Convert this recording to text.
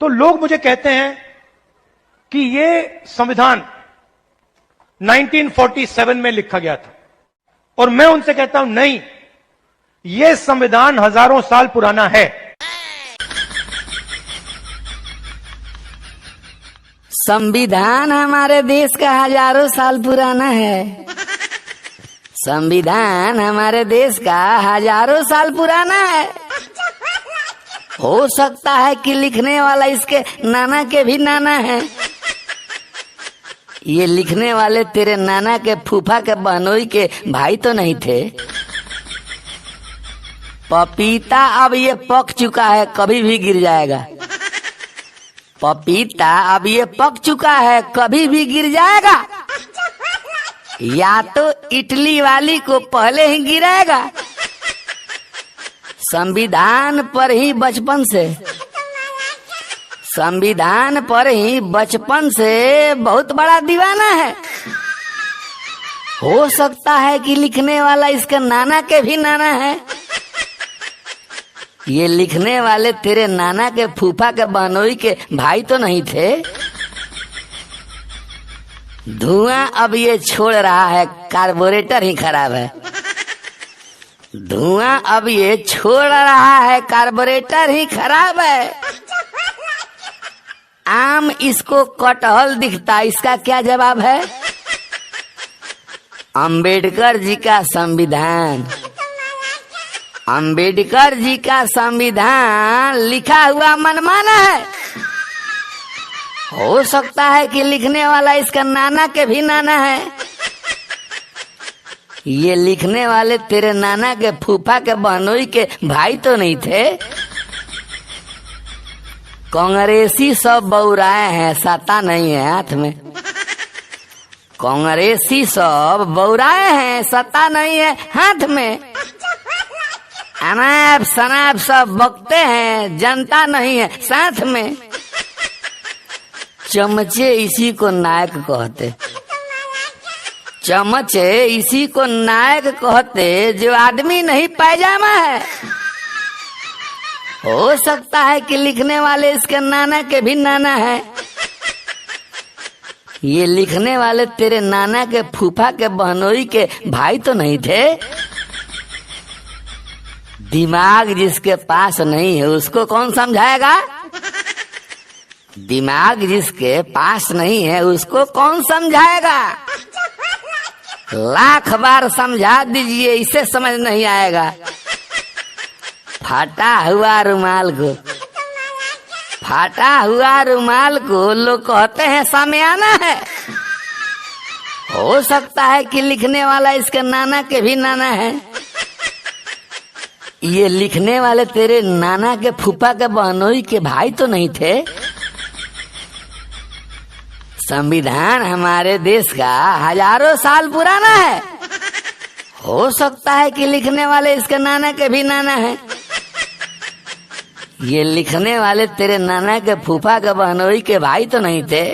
तो लोग मुझे कहते हैं कि ये संविधान 1947 में लिखा गया था, और मैं उनसे कहता हूं नहीं, ये संविधान हजारों साल पुराना है। संविधान हमारे देश का हजारों साल पुराना है। संविधान हमारे देश का हजारों साल पुराना है। हो सकता है कि लिखने वाला इसके नाना के भी नाना है। ये लिखने वाले तेरे नाना के फूफा के बहनोई के भाई तो नहीं थे। पपीता अब ये पक चुका है, कभी भी गिर जाएगा। पपीता अब ये पक चुका है, कभी भी गिर जाएगा। या तो इटली वाली को पहले ही गिराएगा। संविधान पर ही बचपन से बहुत बड़ा दीवाना है। हो सकता है कि लिखने वाला इसका नाना के भी नाना है। ये लिखने वाले तेरे नाना के फूफा के बहनोई के भाई तो नहीं थे। धुआं अब ये छोड़ रहा है, कार्बोरेटर ही खराब है। धुआं अब ये छोड़ रहा है, कार्बोरेटर ही खराब है। आम इसको कटहल दिखता, इसका क्या जवाब है? अंबेडकर जी का संविधान, अंबेडकर जी का संविधान लिखा हुआ मनमाना है। हो सकता है कि लिखने वाला इसका नाना के भी नाना है। ये लिखने वाले तेरे नाना के फूफा के बहनोई के भाई तो नहीं थे। कांग्रेसी सब बौराए हैं, सत्ता नहीं है हाथ में। कांग्रेसी सब बौराए हैं, सत्ता नहीं है हाथ में। अनाप शनाप सब बकते हैं, जनता नहीं है साथ में। चमचे इसी को नायक कहते, चमचे इसी को नायक कहते जो आदमी नहीं पैजामा है। हो सकता है कि लिखने वाले इसके नाना के भी नाना है। ये लिखने वाले तेरे नाना के फूफा के बहनोई के भाई तो नहीं थे। दिमाग जिसके पास नहीं है उसको कौन समझाएगा? दिमाग जिसके पास नहीं है उसको कौन समझाएगा? लाख बार समझा दीजिए, इसे समझ नहीं आएगा। फटा हुआ रुमाल को लोग कहते हैं सामियाना है। हो सकता है कि लिखने वाला इसके नाना के भी नाना है। ये लिखने वाले तेरे नाना के फूफा के बहनोई के भाई तो नहीं थे। संविधान हमारे देश का हजारों साल पुराना है। हो सकता है कि लिखने वाले इसके नाना के भी नाना है। ये लिखने वाले तेरे नाना के फूफा के बहनोई के भाई तो नहीं थे।